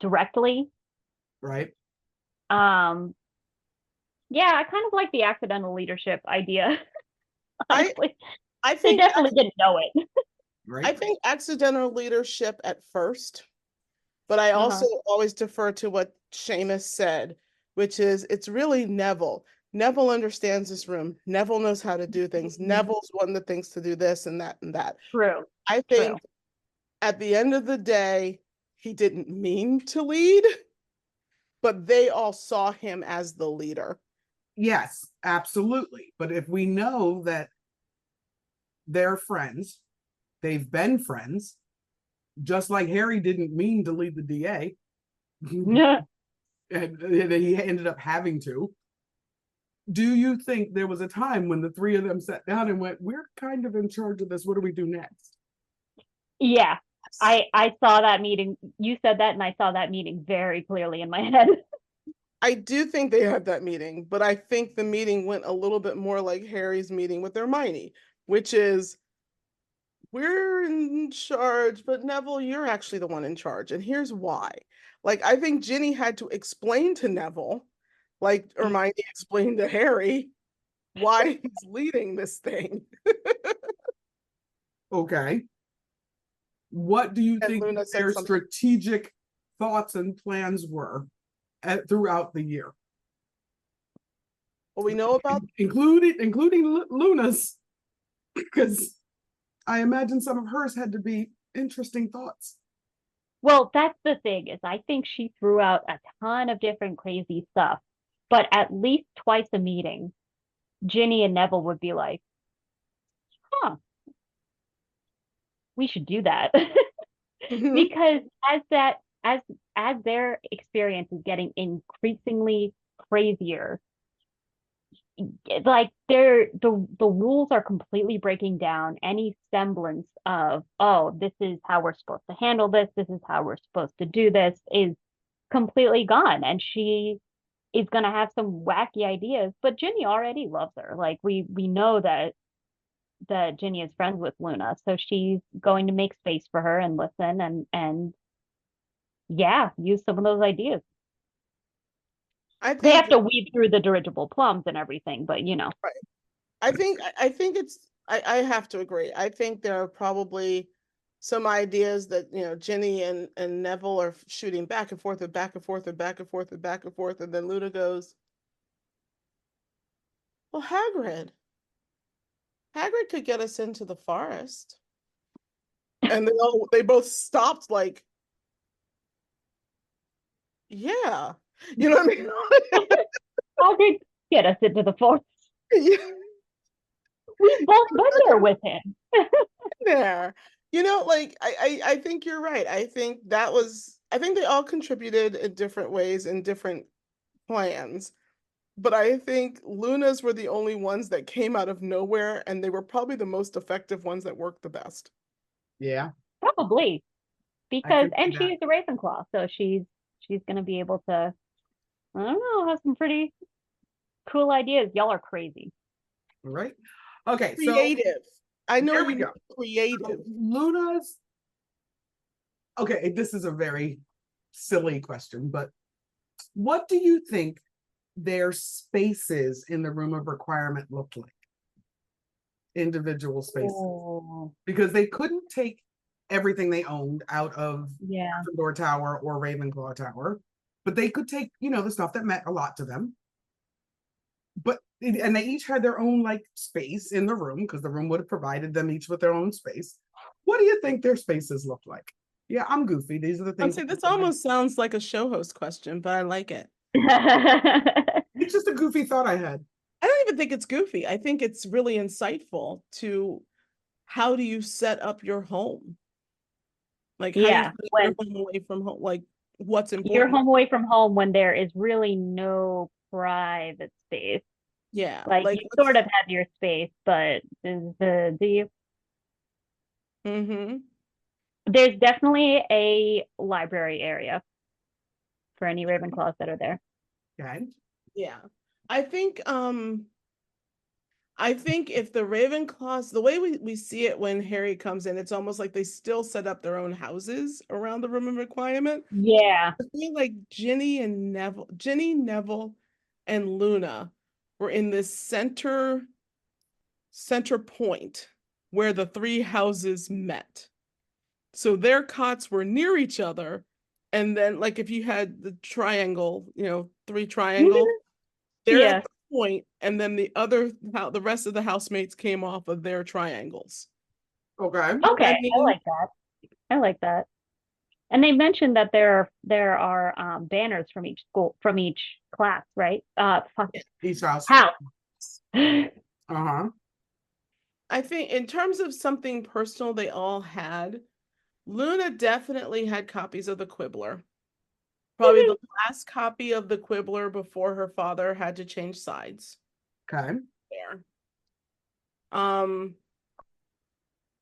directly. Right. Um, yeah, I kind of like the accidental leadership idea. I Honestly, I they think definitely didn't know it. I Right. think accidental leadership at first, but I Uh-huh. also always defer to what Seamus said, which is it's really Neville. Neville understands this room. Neville knows how to do things. Neville's one of the things to do this and that and that. True. I True. think at the end of the day, he didn't mean to lead, but they all saw him as the leader. Yes, absolutely. But if we know that they're friends, they've been friends, just like Harry didn't mean to lead the DA, and he ended up having to. Do you think there was a time when the three of them sat down and went, "We're kind of in charge of this. What do we do next?" Yeah. I saw that meeting. You said that, and I saw that meeting very clearly in my head. I do think they had that meeting, but I think the meeting went a little bit more like Harry's meeting with Hermione, which is we're in charge, but Neville, you're actually the one in charge. And here's why. Like, I think Ginny had to explain to Neville, like Hermione explained to Harry, why he's leading this thing. Okay. What do you And think Luna said their something. strategic thoughts and plans were throughout the year? What we know about, including Luna's, because I imagine some of hers had to be interesting thoughts. Well, that's the thing is I think she threw out a ton of different crazy stuff, but at least twice a meeting, Ginny and Neville would be like, "Huh, we should do that." Mhm. Because as their experience is getting increasingly crazier, like the rules are completely breaking down any semblance of, oh, this is how we're supposed to handle this is how we're supposed to do this, is completely gone. And she is going to have some wacky ideas, but Ginny already loves her. Like we know that Ginny is friends with Luna, so she's going to make space for her and listen and yeah, use some of those ideas. I They think have to weed through the dirigible plums and everything, but you know. right. I think it's I have to agree. I think there are probably some ideas that, Ginny and Neville are shooting back and forth and back and forth and back and forth and back and forth, and then Luna goes, well, Hagrid could get us into the forest. And they both stopped like, yeah. You know what I mean? How did get us into the forest? Yeah, We've both been there with him. there. Like I think you're right. I think they all contributed in different ways in different plans. But I think Luna's were the only ones that came out of nowhere, and they were probably the most effective ones that worked the best. Yeah, Probably. I Because could see and that. she's a Ravenclaw, so she's gonna be able to, I don't know, have some pretty cool ideas. Y'all are crazy. Right. Okay, so Creative. I know there we you go. mean creative. Luna's. Okay, this is a very silly question, but what do you think their spaces in the room of requirement looked like? Individual spaces. Oh, Because they couldn't take everything they owned out of yeah. Gryffindor Tower or Ravenclaw Tower, but they could take, the stuff that meant a lot to them. But and they each had their own like space in the room because the room would have provided them each with their own space. What do you think their spaces look like? Yeah, I'm goofy. These are the I'd things. say this almost sounds like a show host question, but I like it. It's just a goofy thought I had. I don't even think it's goofy. I think it's really insightful to how do you set up your home? Like, how do you Yeah, set your when home away from home? Like, what's you're important? home away from home when there is really no private space. Yeah, Like like you sort what's of have your space, but do you? mm-hmm. There's definitely a library area for any Ravenclaws that are there. Okay. Yeah. I think I think if the Ravenclaws, the way we see it when Harry comes in, it's almost like they still set up their own houses around the room of requirement. Yeah. I feel like Ginny, Neville, and Luna were in this center point where the three houses met. So their cots were near each other. And then like if you had the triangle, three triangles, they're Yeah. at the point, and then the rest of the housemates came off of their triangles. Okay. Okay, I I mean, like that. I like that. And they mentioned that there are banners from each school, from each class, right? Each house. House. Uh-huh. I think in terms of something personal they all had, Luna definitely had copies of the Quibbler. Probably the last copy of the Quibbler before her father had to change sides Okay. there.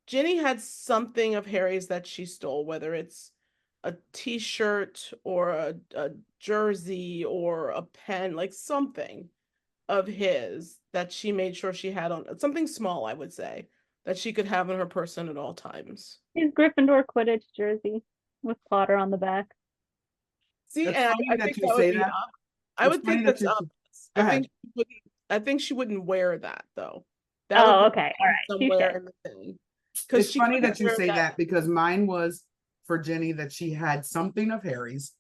Ginny had something of Harry's that she stole, whether it's a t-shirt or a jersey or a pen, like something of his that she made sure she had on, something small, I would say, that she could have in her person at all times. His Gryffindor Quidditch jersey with Potter on the back. See, It's and funny I that think you that would say be that. up. I It's would funny think that that's you. up. Go I ahead. think she wouldn't wear that though. That would Oh, be okay. All right. somewhere Touche. in the thing. Because It's she funny couldn't that you wear say that. that because mine was for Jenny that she had something of Harry's,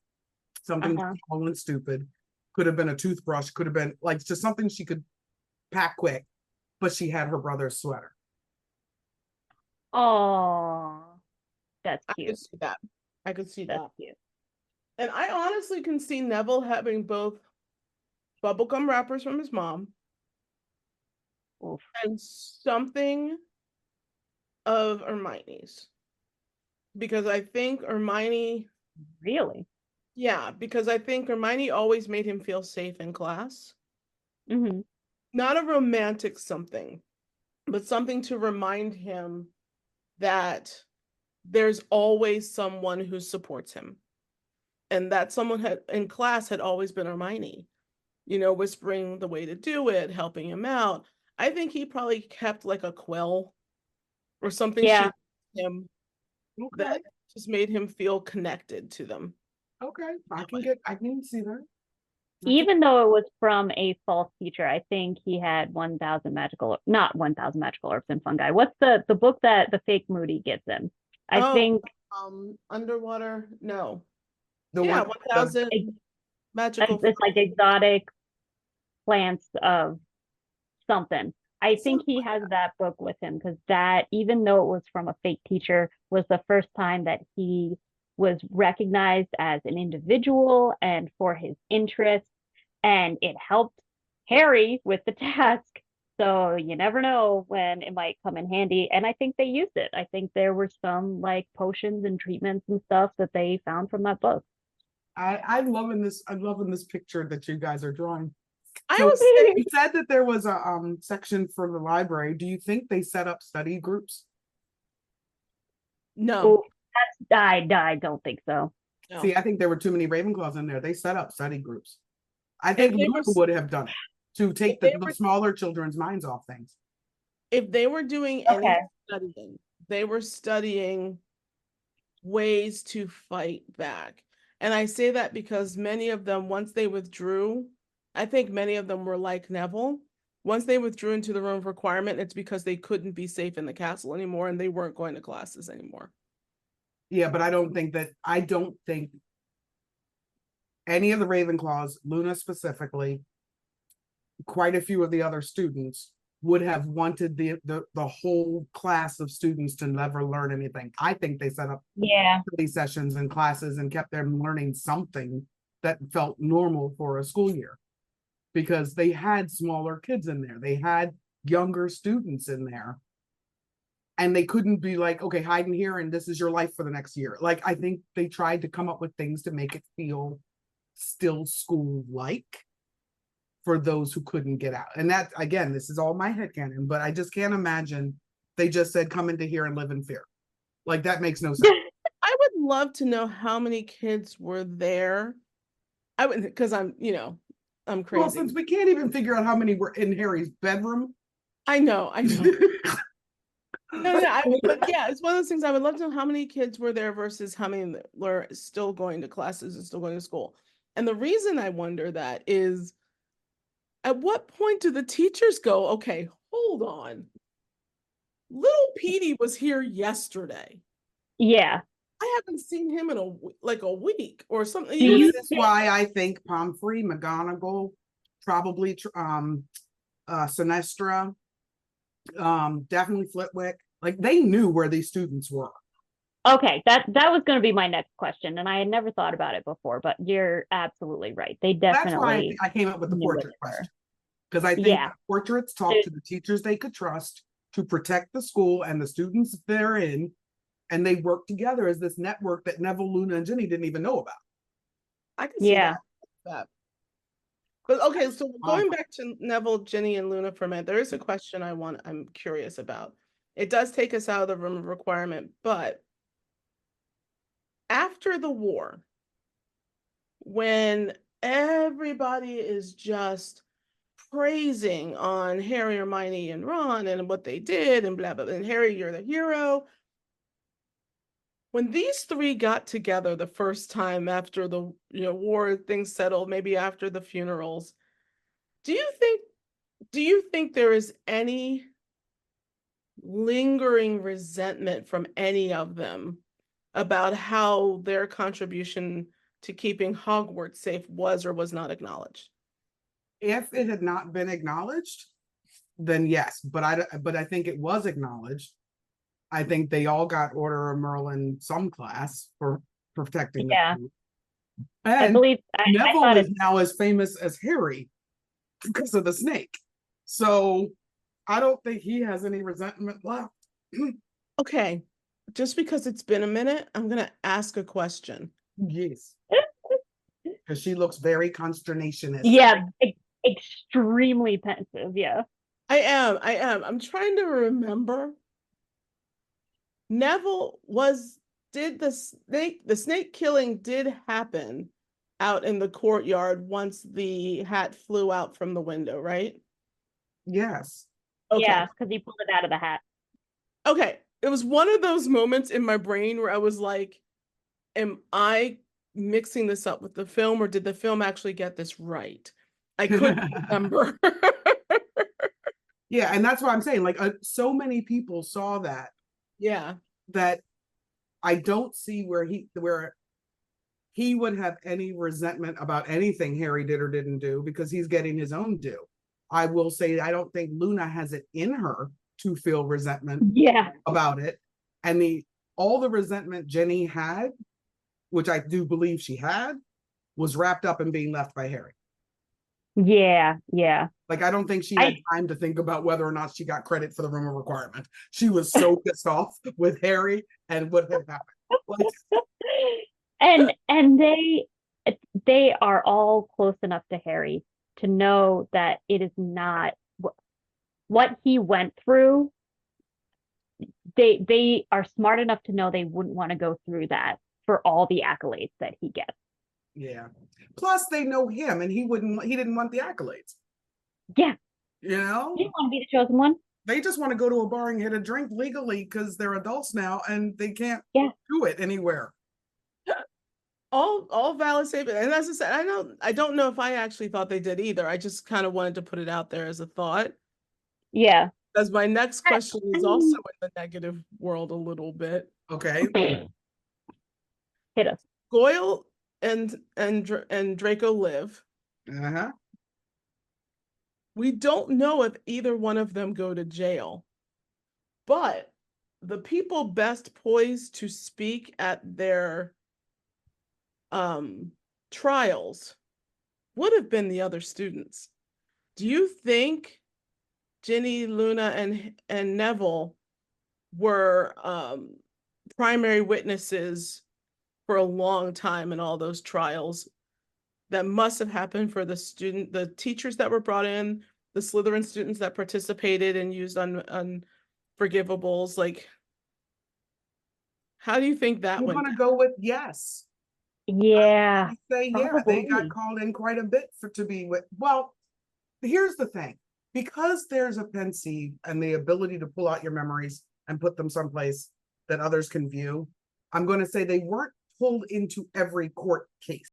something Uh-huh. small and stupid. Could have been a toothbrush, could have been like just something she could pack quick, but she had her brother's sweater. Oh, that's I could cute. see that. I could see That's that. cute. And I honestly can see Neville having both bubblegum wrappers from his mom Oof. and something of Hermione's. Because I think Hermione, Really? yeah, because I think Hermione always made him feel safe in class. Mm-hmm. Not a romantic something, but something to remind him that there's always someone who supports him. And that someone had in class had always been Hermione, whispering the way to do it, helping him out. I think he probably kept like a quill or something Yeah. she him Okay. that just made him feel connected to them. Okay. I can see that. Even though it was from a false teacher, I think he had 1,000 not 1,000 magical herbs and fungi. What's the book that the fake Moody gives him? I Oh, think underwater? No. The Yeah, one 1,000 magical. it's like exotic plants of something. I think he has that book with him because that, even though it was from a fake teacher, was the first time that he was recognized as an individual and for his interests. And it helped Harry with the task. So you never know when it might come in handy. And I think they used it. I think there were some like potions and treatments and stuff that they found from that book. I'm loving this picture that you guys are drawing. I So was saying you said that there was a section for the library. Do you think they set up study groups? no, Oh, I don't think so. no. See, I think there were too many Ravenclaws in there. They set up study groups. I If think they Luna were would have done it to if take they the were smaller children's minds off things. if they were doing any Okay. studying, they were studying ways to fight back. And I say that because many of them, once they withdrew, I think many of them were like Neville. Once they withdrew into the room of requirement, it's because they couldn't be safe in the castle anymore and they weren't going to classes anymore. Yeah, but I don't think any of the Ravenclaws, Luna specifically, quite a few of the other students would have wanted the whole class of students to never learn anything. I think they set up Yeah. study sessions and classes and kept them learning something that felt normal for a school year because they had smaller kids in there. They had younger students in there. And they couldn't be like, okay, hide in here and this is your life for the next year. Like, I think they tried to come up with things to make it feel still school like for those who couldn't get out. And that, again, this is all my headcanon, but I just can't imagine they just said, come into here and live in fear. Like, that makes no sense. I would love to know how many kids were there. I would, because I'm Well, crazy. since we can't even figure out how many were in Harry's bedroom, I know. But yeah, it's one of those things. I would love to know how many kids were there versus how many were still going to classes and still going to school. And the reason I wonder that is, at what point do the teachers go, okay, hold on. Little Petey was here yesterday. Yeah. I haven't seen him in a week or something. This is why I think Pomfrey, McGonagall, probably Sinestra, definitely Flitwick. Like they knew where these students were. Okay, that was going to be my next question, and I had never thought about it before, but you're absolutely right. They That's why definitely I came up with the knew where portrait they were. question. Because I think Yeah. the portraits talk to the teachers they could trust to protect the school and the students they're in, and they work together as this network that Neville, Luna, and Ginny didn't even know about. I can see Yeah. that. But okay, so going back to Neville, Ginny, and Luna for a minute, there is a question I'm curious about. It does take us out of the room of requirement, but after the war, when everybody is just praising on Harry, Hermione, and Ron and what they did and blah, blah, blah, and Harry, you're the hero. When these three got together the first time after the war, things settled, maybe after the funerals, do you think there is any lingering resentment from any of them about how their contribution to keeping Hogwarts safe was or was not acknowledged? If it had not been acknowledged, then yes, but I think it was acknowledged. I think they all got Order of Merlin some class for protecting Yeah. the food. I And believe Neville is now as famous as Harry because of the snake. So I don't think he has any resentment left. Okay, just because it's been a minute, I'm going to ask a question. Yes. Because she looks very consternationist. Yeah, extremely pensive. Yeah. I am. I'm trying to remember. Neville did the snake killing did happen out in the courtyard once the hat flew out from the window, right? Yes. Okay. Yeah, because he pulled it out of the hat. Okay. It was one of those moments in my brain where I was like, am I mixing this up with the film, or did the film actually get this right? I couldn't remember. Yeah, and that's what I'm saying. Like, so many people saw that. Yeah. That I don't see where he would have any resentment about anything Harry did or didn't do because he's getting his own due. I will say I don't think Luna has it in her to feel resentment about it. And all the resentment Ginny had, which I do believe she had, was wrapped up in being left by Harry. Yeah. Like, I don't think she had time to think about whether or not she got credit for the room of requirement. She was so pissed off with Harry and what had happened. And they are all close enough to Harry to know that it is not what he went through. They are smart enough to know they wouldn't want to go through that for all the accolades that he gets. Yeah. Plus, they know him, and he didn't want the accolades. Yeah. You know? He didn't want to be the chosen one. They just want to go to a bar and get a drink legally because they're adults now and they can't do it anywhere. All valid statement. And as I said, I don't know if I actually thought they did either. I just kind of wanted to put it out there as a thought. Yeah. Because my next question is also in the negative world a little bit. Okay. Hit us. Goyle and Draco live. Uh-huh. We don't know if either one of them go to jail, but the people best poised to speak at their trials would have been the other students. Do you think Ginny, Luna, and Neville were primary witnesses for a long time in all those trials? That must have happened for the teachers that were brought in, the Slytherin students that participated and used unforgivables. Like, how do you think that went? I'm going to go with yes. Yeah. They got called in quite a bit to be with. Well, here's the thing. because there's a pensieve and the ability to pull out your memories and put them someplace that others can view, I'm going to say they weren't pulled into every court case.